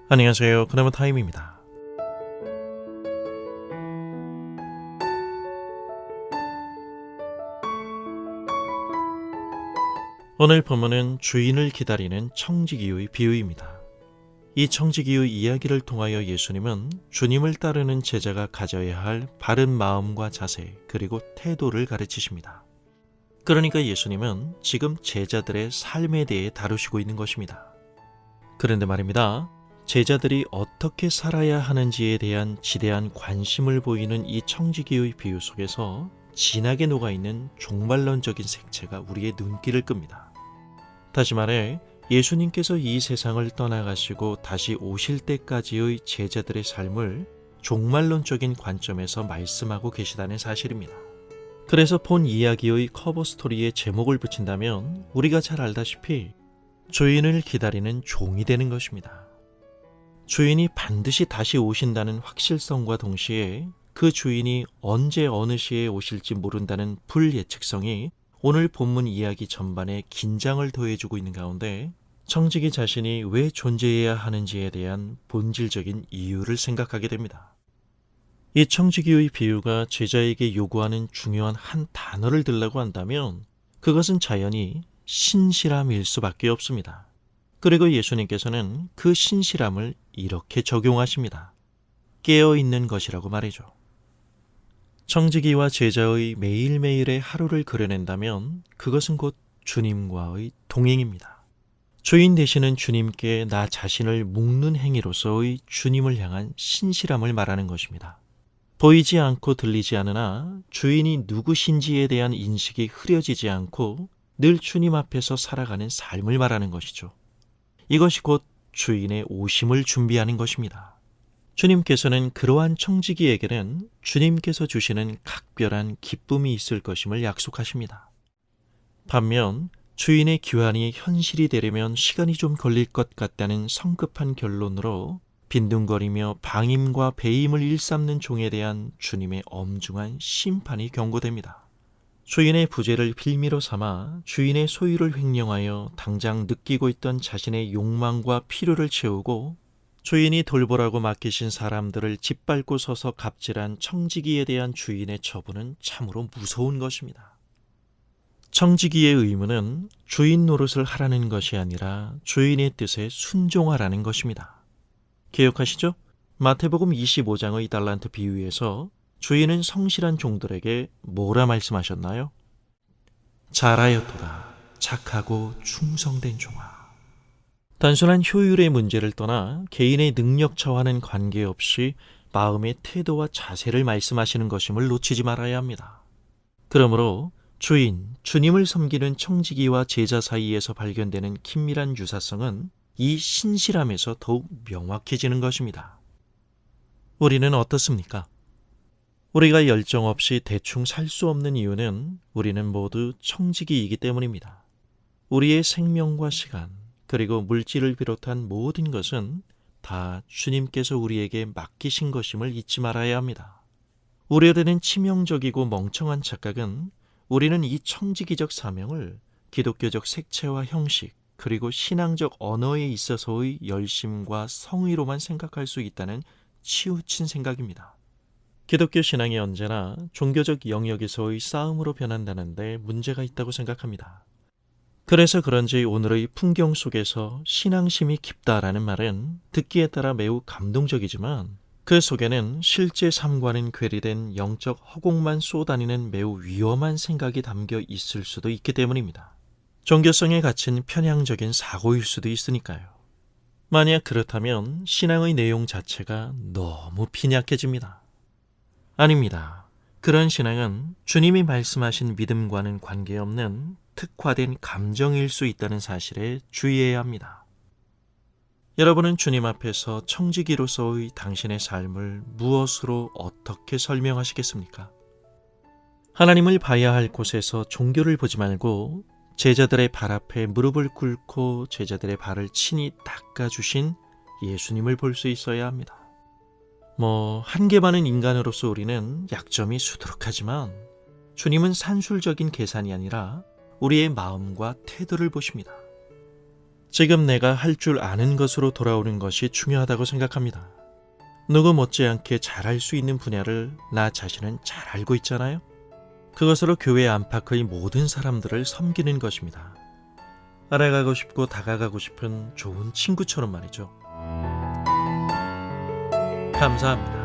안녕하세요. 그나마 타임입니다. 오늘 본문은 주인을 기다리는 청지기의 비유입니다. 이 청지기의 이야기를 통하여 예수님은 주님을 따르는 제자가 가져야 할 바른 마음과 자세 그리고 태도를 가르치십니다. 그러니까 예수님은 지금 제자들의 삶에 대해 다루시고 있는 것입니다. 그런데 말입니다. 제자들이 어떻게 살아야 하는지에 대한 지대한 관심을 보이는 이 청지기의 비유 속에서 진하게 녹아있는 종말론적인 색채가 우리의 눈길을 끕니다. 다시 말해 예수님께서 이 세상을 떠나가시고 다시 오실 때까지의 제자들의 삶을 종말론적인 관점에서 말씀하고 계시다는 사실입니다. 그래서 본 이야기의 커버 스토리에 제목을 붙인다면 우리가 잘 알다시피 주인을 기다리는 종이 되는 것입니다. 주인이 반드시 다시 오신다는 확실성과 동시에 그 주인이 언제 어느 시에 오실지 모른다는 불예측성이 오늘 본문 이야기 전반에 긴장을 더해주고 있는 가운데 청지기 자신이 왜 존재해야 하는지에 대한 본질적인 이유를 생각하게 됩니다. 이 청지기의 비유가 제자에게 요구하는 중요한 한 단어를 들라고 한다면 그것은 자연히 신실함일 수밖에 없습니다. 그리고 예수님께서는 그 신실함을 이렇게 적용하십니다. 깨어있는 것이라고 말이죠. 청지기와 제자의 매일매일의 하루를 그려낸다면 그것은 곧 주님과의 동행입니다. 주인 되시는 주님께 나 자신을 묶는 행위로서의 주님을 향한 신실함을 말하는 것입니다. 보이지 않고 들리지 않으나 주인이 누구신지에 대한 인식이 흐려지지 않고 늘 주님 앞에서 살아가는 삶을 말하는 것이죠. 이것이 곧 주인의 오심을 준비하는 것입니다. 주님께서는 그러한 청지기에게는 주님께서 주시는 각별한 기쁨이 있을 것임을 약속하십니다. 반면 주인의 귀환이 현실이 되려면 시간이 좀 걸릴 것 같다는 성급한 결론으로 빈둥거리며 방임과 배임을 일삼는 종에 대한 주님의 엄중한 심판이 경고됩니다. 주인의 부재를 빌미로 삼아 주인의 소유를 횡령하여 당장 느끼고 있던 자신의 욕망과 필요를 채우고 주인이 돌보라고 맡기신 사람들을 짓밟고 서서 갑질한 청지기에 대한 주인의 처분은 참으로 무서운 것입니다. 청지기의 의무는 주인 노릇을 하라는 것이 아니라 주인의 뜻에 순종하라는 것입니다. 기억하시죠? 마태복음 25장의 달란트 비유에서 주인은 성실한 종들에게 뭐라 말씀하셨나요? 잘하였도다 착하고 충성된 종아. 단순한 효율의 문제를 떠나 개인의 능력차와는 관계없이 마음의 태도와 자세를 말씀하시는 것임을 놓치지 말아야 합니다. 그러므로 주님을 섬기는 청지기와 제자 사이에서 발견되는 긴밀한 유사성은 이 신실함에서 더욱 명확해지는 것입니다. 우리는 어떻습니까? 우리가 열정 없이 대충 살 수 없는 이유는 우리는 모두 청지기이기 때문입니다. 우리의 생명과 시간, 그리고 물질을 비롯한 모든 것은 다 주님께서 우리에게 맡기신 것임을 잊지 말아야 합니다. 우려되는 치명적이고 멍청한 착각은 우리는 이 청지기적 사명을 기독교적 색채와 형식, 그리고 신앙적 언어에 있어서의 열심과 성의로만 생각할 수 있다는 치우친 생각입니다. 기독교 신앙이 언제나 종교적 영역에서의 싸움으로 변한다는데 문제가 있다고 생각합니다. 그래서 그런지 오늘의 풍경 속에서 신앙심이 깊다라는 말은 듣기에 따라 매우 감동적이지만 그 속에는 실제 삶과는 괴리된 영적 허공만 쏘다니는 매우 위험한 생각이 담겨 있을 수도 있기 때문입니다. 종교성에 갇힌 편향적인 사고일 수도 있으니까요. 만약 그렇다면 신앙의 내용 자체가 너무 빈약해집니다. 아닙니다. 그런 신앙은 주님이 말씀하신 믿음과는 관계없는 특화된 감정일 수 있다는 사실에 주의해야 합니다. 여러분은 주님 앞에서 청지기로서의 당신의 삶을 무엇으로 어떻게 설명하시겠습니까? 하나님을 봐야 할 곳에서 종교를 보지 말고 제자들의 발 앞에 무릎을 꿇고 제자들의 발을 친히 닦아주신 예수님을 볼 수 있어야 합니다. 한계 많은 인간으로서 우리는 약점이 수두룩하지만 주님은 산술적인 계산이 아니라 우리의 마음과 태도를 보십니다. 지금 내가 할 줄 아는 것으로 돌아오는 것이 중요하다고 생각합니다. 누구 못지않게 잘할 수 있는 분야를 나 자신은 잘 알고 있잖아요. 그것으로 교회 안팎의 모든 사람들을 섬기는 것입니다. 알아가고 싶고 다가가고 싶은 좋은 친구처럼 말이죠. 감사합니다.